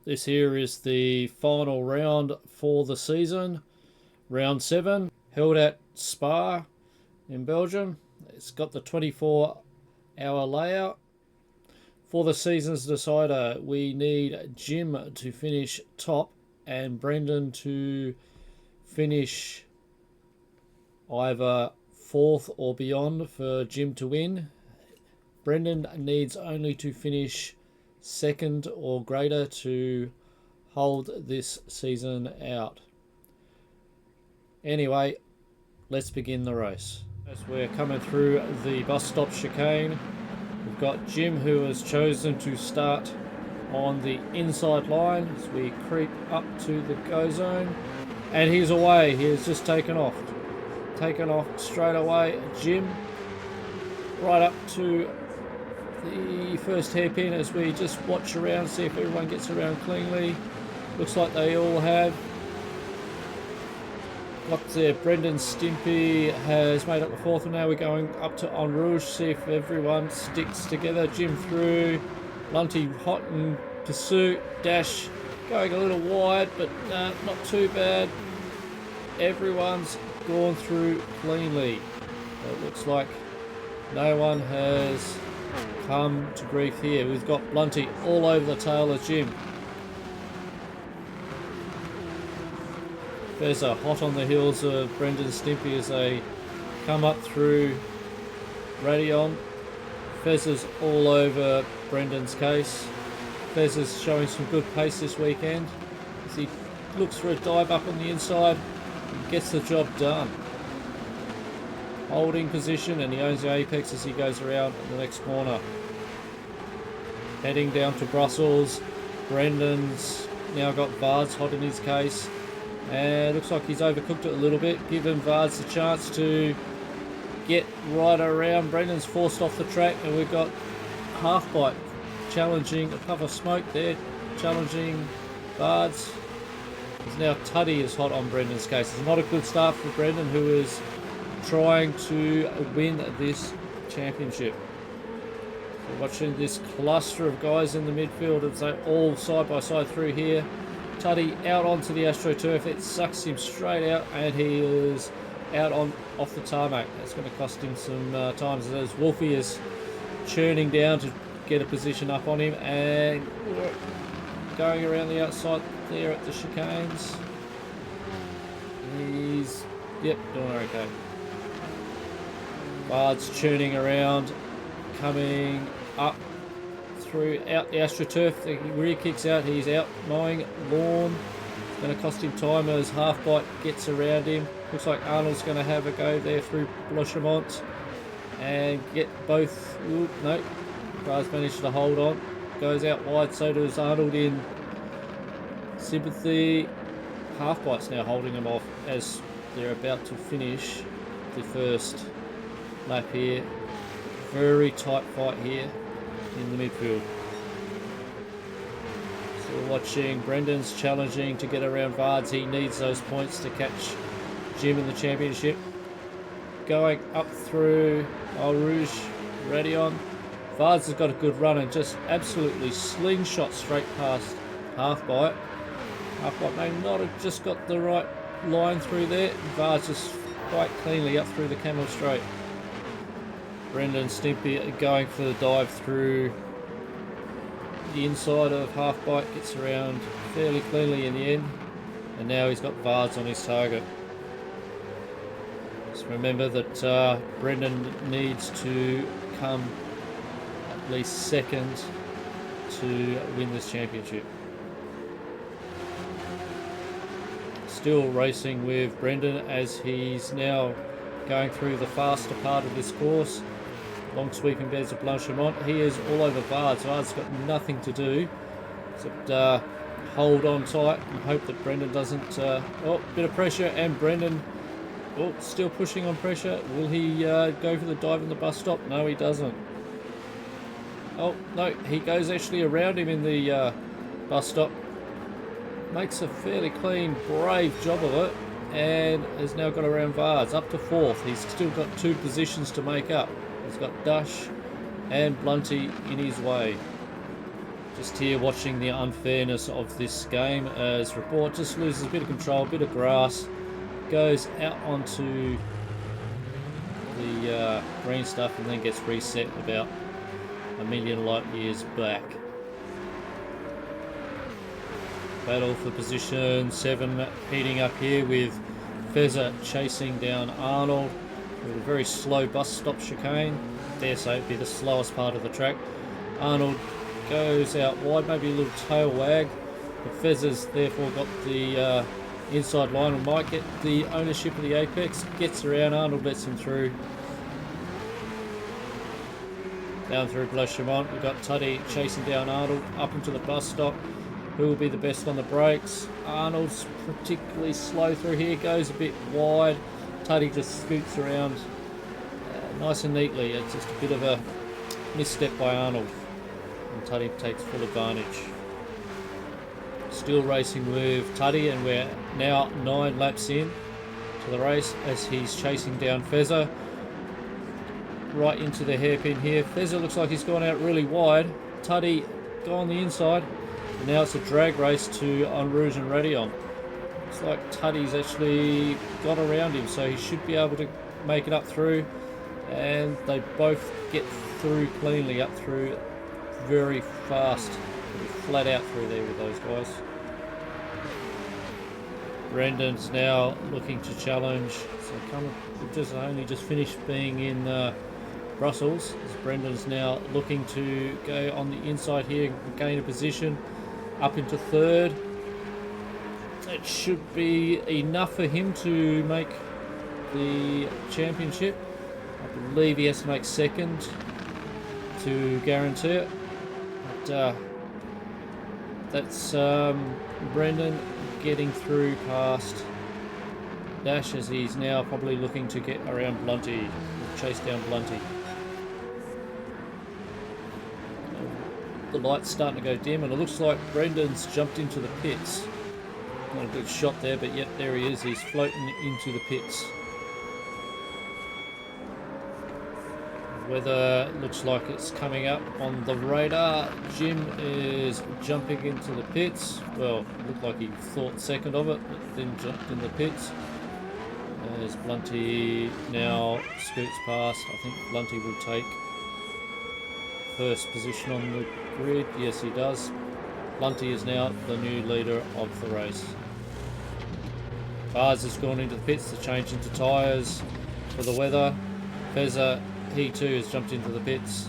This here is the final round for the season. Round 7, held at Spa in Belgium. It's got the 24-hour layout. For the season's decider, we need Jim to finish top and Brendan to finish either 4th or beyond for Jim to win. Brendan needs only to finish 2nd or greater to hold this season out. Anyway, let's begin the race. As we're coming through the bus stop chicane, we've got Jim, who has chosen to start on the inside line as we creep up to the go zone, and he's away. He has just taken off straight away. Jim right up to the first hairpin as we just watch around, see if everyone gets around cleanly. Looks like they all have. Up there, Brendan Stimpy has made up the 4th, and now we're going up to En Rouge, see if everyone sticks together. Jim through, Lunty hot in pursuit, Dash going a little wide, but not too bad. Everyone's gone through cleanly. It looks like no one has come to grief here. We've got Blunty all over the tail of Jim. There's a hot on the heels of Brendan Stimpy as they come up through Radion. Fez is all over Brendan's case. Fez is showing some good pace this weekend as he looks for a dive up on the inside and gets the job done. Holding position, and he owns the apex as he goes around the next corner. Heading down to Brussels. Brendan's now got Vards hot in his case. And looks like he's overcooked it a little bit, giving Vards the chance to get right around. Brendan's forced off the track, and we've got Half Bite challenging a puff of smoke there, challenging Vards. It's now Tuddy is hot on Brendan's case. It's not a good start for Brendan, who is trying to win this championship. So watching this cluster of guys in the midfield as they all side by side through here. Tuddy out onto the AstroTurf. It sucks him straight out, and he is out off the tarmac. That's going to cost him some times as Wolfie is churning down to get a position up on him, and going around the outside there at the chicanes. He's doing okay. Bard's churning around, coming up through out the AstroTurf. The rear kicks out. He's out mowing lawn. It's going to cost him time as Half Bite gets around him. Looks like Arnold's going to have a go there through Blanchemont and get both. Ooh, no, Bard's managed to hold on. Goes out wide. So does Arnold in sympathy. Half Bite's now holding him off as they're about to finish the first lap here. Very tight fight here in the midfield. So we're watching Brendan's challenging to get around Vards. He needs those points to catch Jim in the championship. Going up through En Rouge, Radion. Vards has got a good run and just absolutely slingshot straight past Half Bite. Half Bite may not have just got the right line through there. Vards just quite cleanly up through the Camel Straight. Brendan Stimpy going for the dive through the inside of Half Bite, gets around fairly cleanly in the end, and now he's got Vards on his target. Just remember that Brendan needs to come at least 2nd to win this championship. Still racing with Brendan as he's now going through the faster part of this course. Long sweeping beds of Blanchemont. He is all over Vards. Vards got nothing to do except hold on tight and hope that Brendan doesn't. Bit of pressure, and Brendan still pushing on pressure. Will he go for the dive in the bus stop? No, he doesn't. Oh no, he goes actually around him in the bus stop. Makes a fairly clean, brave job of it, and has now got around Vards up to 4th. He's still got 2 positions to make up. He's got Dush and Blunty in his way. Just here watching the unfairness of this game as Report just loses a bit of control, a bit of grass, goes out onto the green stuff and then gets reset about a million light years back. Battle for position 7 heating up here with Fezzer chasing down Arnold with a very slow bus stop chicane. Dare say it'd be the slowest part of the track. Arnold goes out wide, maybe a little tail wag, but Fezzer's therefore got the inside line and might get the ownership of the apex. Gets around, Arnold lets him through. Down through Blanchimont, we've got Tuddy chasing down Arnold up into the bus stop. Who will be the best on the brakes? Arnold's particularly slow through here, goes a bit wide. Tuddy just scoots around nice and neatly. It's just a bit of a misstep by Arnold, and Tuddy takes full advantage. Still racing with Tuddy, and we're now 9 laps in to the race as he's chasing down Fezzer. Right into the hairpin here. Fezzer looks like he's gone out really wide. Tuddy go on the inside. And now it's a drag race to on Rouge and Radion. Looks like Tuddy's actually got around him, so he should be able to make it up through. And they both get through cleanly up through very fast. Flat out through there with those guys. Brendan's now looking to challenge. So only just finished being in Brussels. As Brendan's now looking to go on the inside here and gain a position up into 3rd. It should be enough for him to make the championship. I believe he has to make 2nd to guarantee it. But that's Brendan getting through past Dash as he's now probably looking to get around Blunty, chase down Blunty. The light's starting to go dim and it looks like Brendan's jumped into the pits. Not a good shot there, but yet there he is. He's floating into the pits. Weather looks like it's coming up on the radar. Jim is jumping into the pits. Well, looked like he thought 2nd of it, but then jumped in the pits. As Blunty now scoots past, I think Blunty will take 1st position on the grid. Yes, he does. Blunty is now the new leader of the race. Bars has gone into the pits to change into tyres for the weather. Fezzer, he too has jumped into the pits.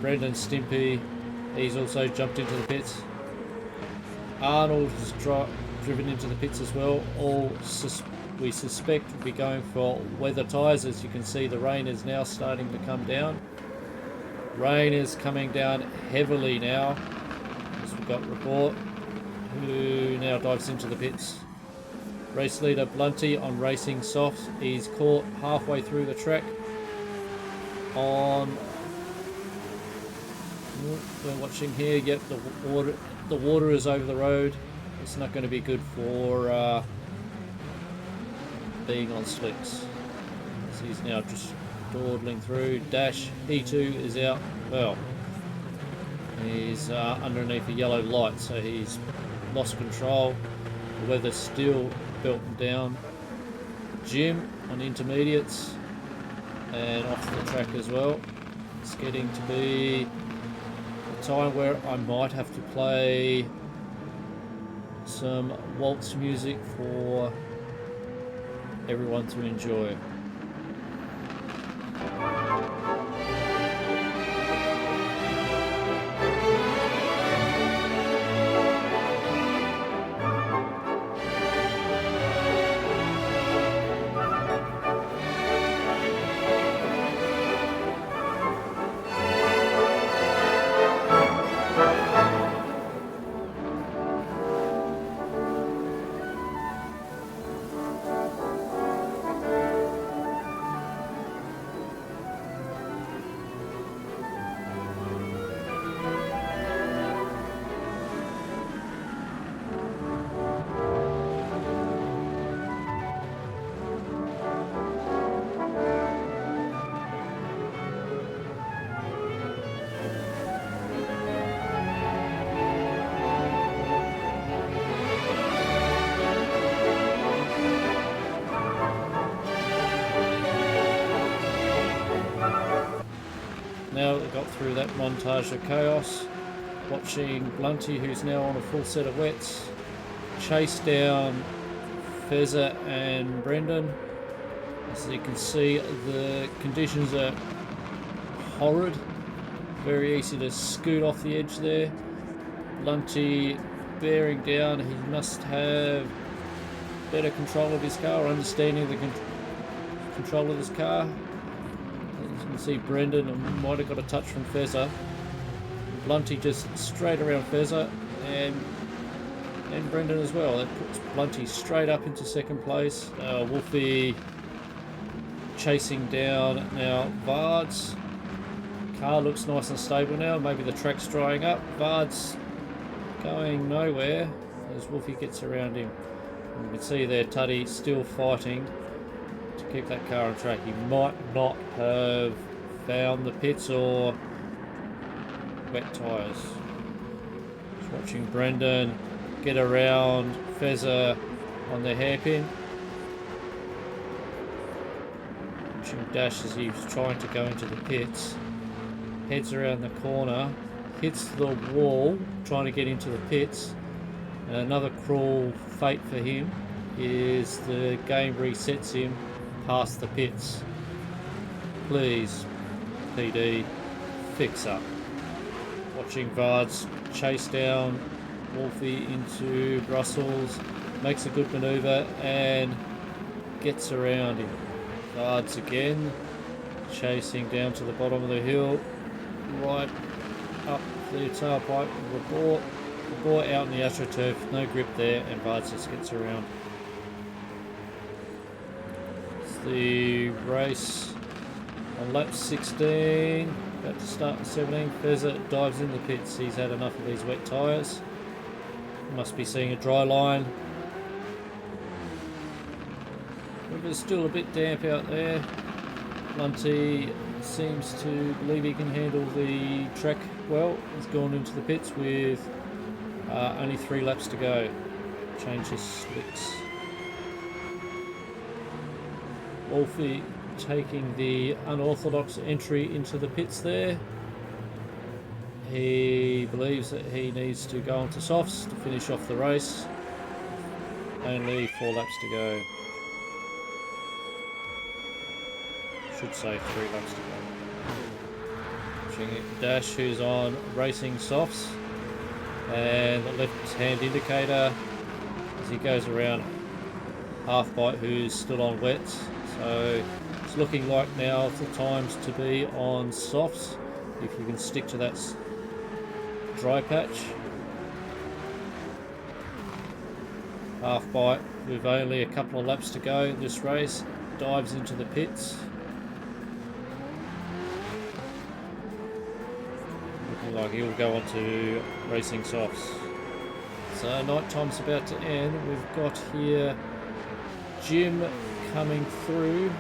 Brendan Stimpy, he's also jumped into the pits. Arnold has driven into the pits as well. All we suspect will be going for weather tyres. As you can see, the rain is now starting to come down. Rain is coming down heavily now. As we've got Report, who now dives into the pits. Race leader Blunty on racing softs. He's caught halfway through the track. We're watching here. Yep, the water is over the road. It's not going to be good for being on slicks. So he's now just dawdling through. Dash, he too is out. Well, he's underneath a yellow light, so he's lost control. The weather's still belting down. Jim on intermediates and off the track as well. It's getting to be a time where I might have to play some waltz music for everyone to enjoy. got through that montage of chaos. Watching Blunty, who's now on a full set of wets, chase down Fezza and Brendan. As you can see, the conditions are horrid. Very easy to scoot off the edge there. Blunty bearing down. He must have better control of his car, or understanding the control of his car. As you can see, Brendan might have got a touch from Fezza. Blunty just straight around Fezza and Brendan as well. That puts Blunty straight up into second place. Wolfie chasing down now Vard's. Car looks nice and stable now. Maybe the track's drying up. Vard's going nowhere as Wolfie gets around him. And you can see there Tuddy still fighting to keep that car on track. He might not have found the pits or wet tyres. Just watching Brendan get around Fezza on the hairpin. Watching Dash as he's trying to go into the pits. Heads around the corner, hits the wall trying to get into the pits. And another cruel fate for him is the game resets him past the pits. Please, PD, fix up. Watching Vards chase down Wolfie into Brussels, makes a good manoeuvre and gets around him. Vards again, chasing down to the bottom of the hill, right up the tailpipe of the bore out in the AstroTurf, no grip there, and Vards just gets around. It's the race on lap 16. About to start in 17. Fezza dives in the pits. He's had enough of these wet tyres. Must be seeing a dry line. River's still a bit damp out there. Blunty seems to believe he can handle the track well. He's gone into the pits with only 3 laps to go. Change his slicks. Wolfie taking the unorthodox entry into the pits there. He believes that he needs to go onto softs to finish off the race. Only 4 laps to go. Should say 3 laps to go. Watching Dash, who's on racing softs, and the left hand indicator as he goes around Half-Bite, who's still on wets. So it's looking like now the times to be on softs if you can stick to that dry patch. Half-Bite with only a couple of laps to go in this race dives into the pits. Looking like he'll go on to racing softs. So night time's about to end. We've got here Jim coming through.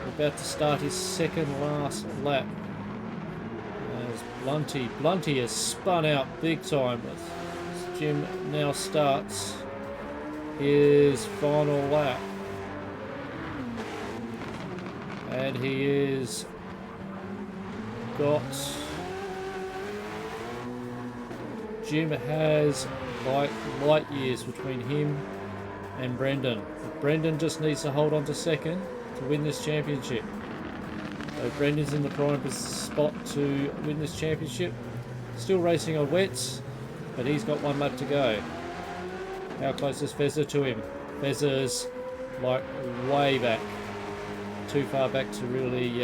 We're about to start his second last lap. There's Blunty. Blunty has spun out big time. As Jim now starts his final lap. And he is got... Jim has like light years between him and Brendan. Brendan just needs to hold on to second to win this championship. So Brendan's in the prime spot to win this championship. Still racing on wets, but he's got 1 lap to go. How close is Fezza to him? Fezza's like way back. Too far back to really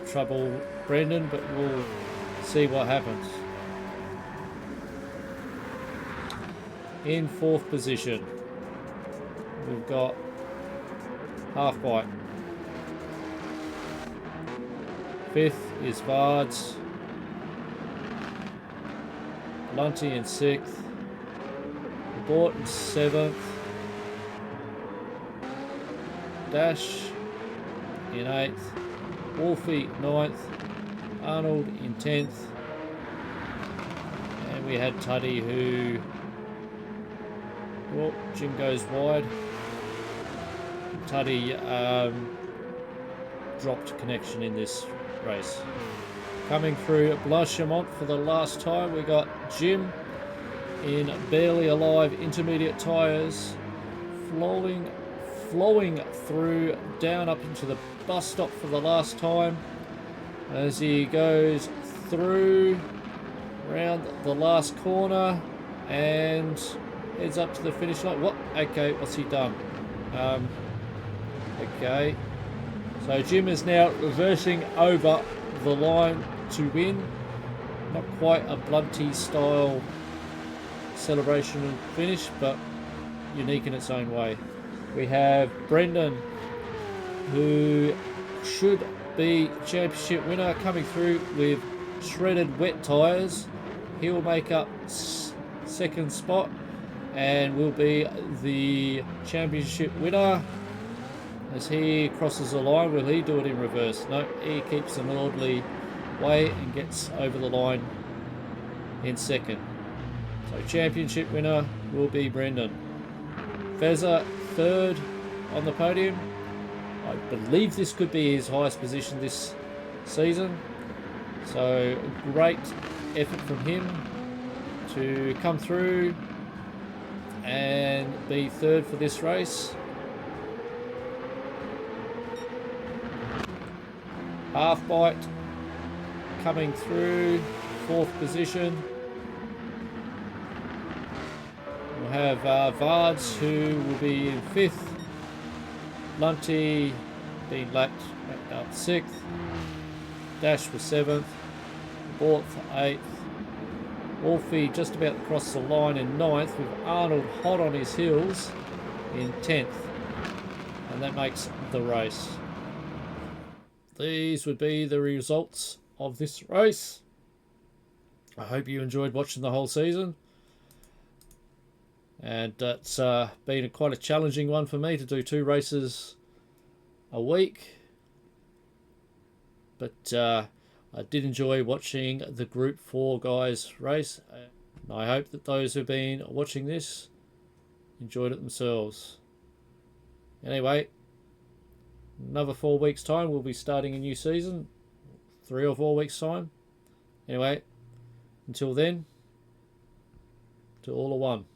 trouble Brendan, but we'll see what happens. In 4th position, we've got Half-Bite. 5th is Vards. Blunty in 6th. Bort in 7th. Dash in 8th. Wolfie 9th. Arnold in 10th. And we had Tuddy, who... Well, Jim goes wide. Tuddy dropped connection in this race. Coming through Blanchimont for the last time, we got Jim in Barely Alive intermediate tyres, flowing through down up into the bus stop for the last time as he goes through around the last corner and heads up to the finish line. What? Okay, what's he done? Okay, so Jim is now reversing over the line to win. Not quite a Blunty style celebration and finish, but unique in its own way. We have Brendan, who should be championship winner, coming through with shredded wet tyres. He will make up second spot and will be the championship winner. As he crosses the line, will he do it in reverse? No, he keeps an orderly way and gets over the line in second. So championship winner will be Brendan. Fezza third on the podium. I believe this could be his highest position this season. So great effort from him to come through and be third for this race. Half Bite coming through, fourth position. We'll have Vards, who will be in fifth. Lunty being lapped up sixth. Dash for seventh. Bort for eighth. Wolfie just about to cross the line in ninth, with Arnold hot on his heels in 10th. And that makes the race. These would be the results of this race. I hope you enjoyed watching the whole season. And it's been quite a challenging one for me to do 2 races a week. But I did enjoy watching the Group 4 guys race. And I hope that those who've been watching this enjoyed it themselves. Anyway, another 4 weeks' time, we'll be starting a new season. 3 or 4 weeks' time. Anyway, until then, to all a one.